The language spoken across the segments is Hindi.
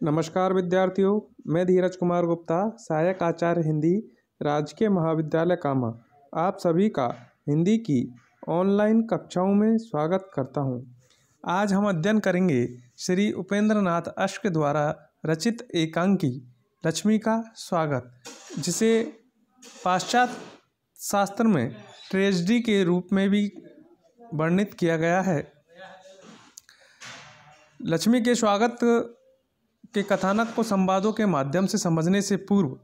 नमस्कार विद्यार्थियों, मैं धीरज कुमार गुप्ता, सहायक आचार्य हिंदी, राजकीय महाविद्यालय कामा। आप सभी का हिंदी की ऑनलाइन कक्षाओं में स्वागत करता हूं। आज हम अध्ययन करेंगे श्री उपेंद्र नाथ अश्क द्वारा रचित एकांकी लक्ष्मी का स्वागत, जिसे पाश्चात्य शास्त्र में ट्रेजेडी के रूप में भी वर्णित किया गया है। लक्ष्मी के स्वागत के कथानक को संवादों के माध्यम से समझने से पूर्व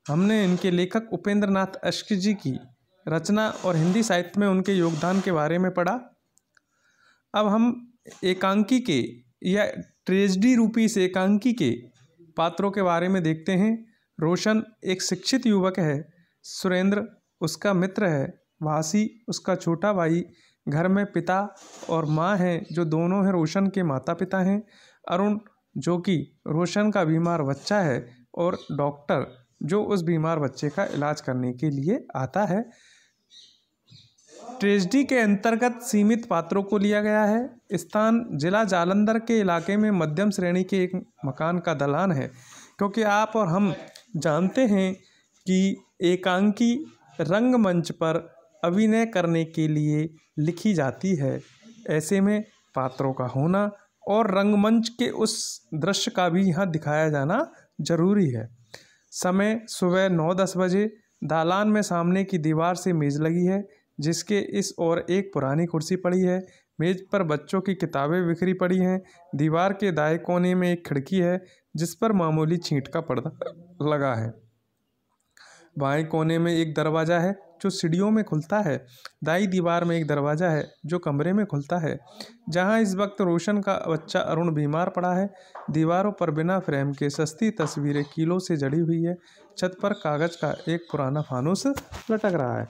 हमने इनके लेखक उपेंद्र नाथ अश्क जी की रचना और हिंदी साहित्य में उनके योगदान के बारे में पढ़ा। अब हम एकांकी के या ट्रेजेडी रूपी इस एकांकी के पात्रों के बारे में देखते हैं। रोशन एक शिक्षित युवक है, सुरेंद्र उसका मित्र है, वासी उसका छोटा भाई, घर में पिता और माँ हैं जो दोनों हैं रोशन के माता पिता हैं, अरुण जो कि रोशन का बीमार बच्चा है, और डॉक्टर जो उस बीमार बच्चे का इलाज करने के लिए आता है। ट्रेजेडी के अंतर्गत सीमित पात्रों को लिया गया है। स्थान जिला जालंधर के इलाके में मध्यम श्रेणी के एक मकान का दलान है, क्योंकि आप और हम जानते हैं कि एकांकी रंगमंच पर अभिनय करने के लिए लिखी जाती है। ऐसे में पात्रों का होना और रंगमंच के उस दृश्य का भी यहाँ दिखाया जाना जरूरी है। समय सुबह 9-10 बजे। दालान में सामने की दीवार से मेज़ लगी है, जिसके इस ओर एक पुरानी कुर्सी पड़ी है। मेज़ पर बच्चों की किताबें बिखरी पड़ी हैं। दीवार के दाएं कोने में एक खिड़की है, जिस पर मामूली छींट का पर्दा लगा है। बाएं कोने में एक दरवाज़ा है जो सीढ़ियों में खुलता है। दाईं दीवार में एक दरवाज़ा है जो कमरे में खुलता है, जहां इस वक्त रोशन का बच्चा अरुण बीमार पड़ा है। दीवारों पर बिना फ्रेम के सस्ती तस्वीरें कीलों से जड़ी हुई है। छत पर कागज़ का एक पुराना फानूस लटक रहा है।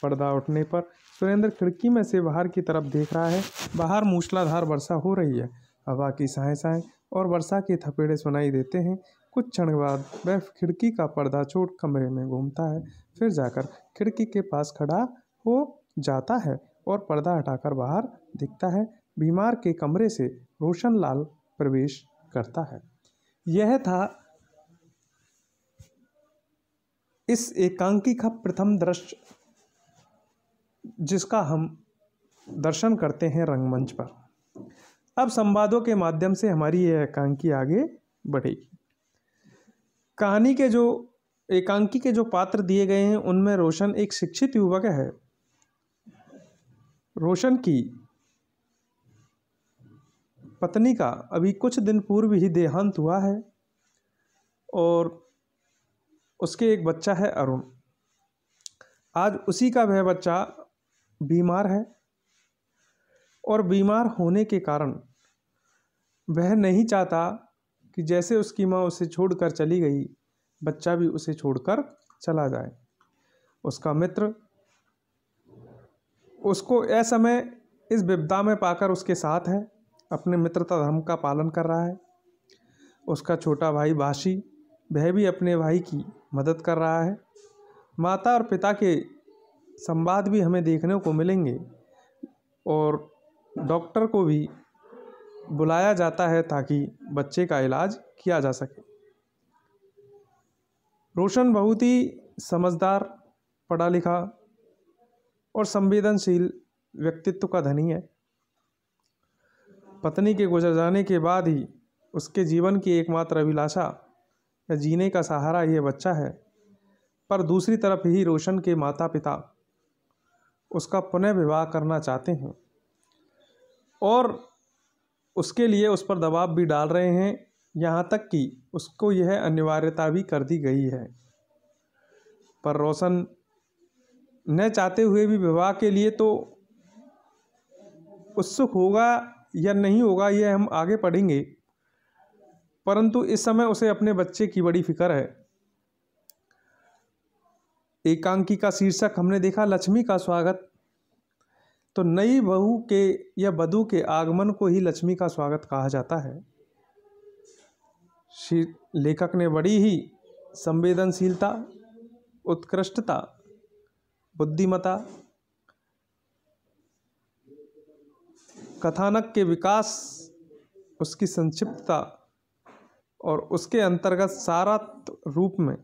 पर्दा उठने पर सुरेंद्र खिड़की में से बाहर की तरफ देख रहा है। बाहर मूसलाधार वर्षा हो रही है। हवा की साएं और वर्षा के थपेड़े सुनाई देते हैं। कुछ क्षण बाद वह खिड़की का पर्दा छोड़ कमरे में घूमता है, फिर जाकर खिड़की के पास खड़ा हो जाता है और पर्दा हटाकर बाहर दिखता है। बीमार के कमरे से रोशनलाल प्रवेश करता है। यह था इस एकांकी का प्रथम दृश्य, जिसका हम दर्शन करते हैं रंगमंच पर। अब संवादों के माध्यम से हमारी यह एकांकी आगे बढ़ेगी। कहानी के जो एकांकी के जो पात्र दिए गए हैं, उनमें रोशन एक शिक्षित युवक है। रोशन की पत्नी का अभी कुछ दिन पूर्व ही देहांत हुआ है और उसके एक बच्चा है अरुण। आज उसी का वह बच्चा बीमार है और बीमार होने के कारण वह नहीं चाहता कि जैसे उसकी माँ उसे छोड़कर चली गई, बच्चा भी उसे छोड़कर चला जाए। उसका मित्र उसको असमय इस विपदा में पाकर उसके साथ है, अपने मित्रता धर्म का पालन कर रहा है। उसका छोटा भाई बाशी, वह भी अपने भाई की मदद कर रहा है। माता और पिता के संवाद भी हमें देखने को मिलेंगे और डॉक्टर को भी बुलाया जाता है ताकि बच्चे का इलाज किया जा सके। रोशन बहुत ही समझदार, पढ़ा लिखा और संवेदनशील व्यक्तित्व का धनी है। पत्नी के गुजर जाने के बाद ही उसके जीवन की एकमात्र अभिलाषा या जीने का सहारा यह बच्चा है। पर दूसरी तरफ ही रोशन के माता पिता उसका पुनः विवाह करना चाहते हैं और उसके लिए उस पर दबाव भी डाल रहे हैं। यहाँ तक कि उसको यह अनिवार्यता भी कर दी गई है। पर रोशन न चाहते हुए भी विवाह के लिए तो उत्सुक होगा या नहीं होगा, यह हम आगे पढ़ेंगे। परंतु इस समय उसे अपने बच्चे की बड़ी फिक्र है। एकांकी का शीर्षक हमने देखा लक्ष्मी का स्वागत। तो नई बहू के या वधू के आगमन को ही लक्ष्मी का स्वागत कहा जाता है। लेखक ने बड़ी ही संवेदनशीलता, उत्कृष्टता, बुद्धिमता, कथानक के विकास, उसकी संक्षिप्तता और उसके अंतर्गत सारांश रूप में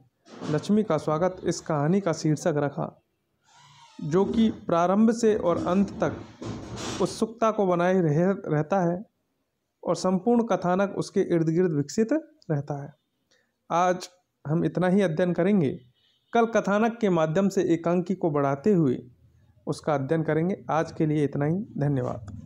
लक्ष्मी का स्वागत इस कहानी का शीर्षक रखा, जो कि प्रारंभ से और अंत तक उत्सुकता को बनाए रहता है और संपूर्ण कथानक उसके इर्द गिर्द विकसित रहता है। आज हम इतना ही अध्ययन करेंगे। कल कथानक के माध्यम से एकांकी को बढ़ाते हुए उसका अध्ययन करेंगे। आज के लिए इतना ही। धन्यवाद।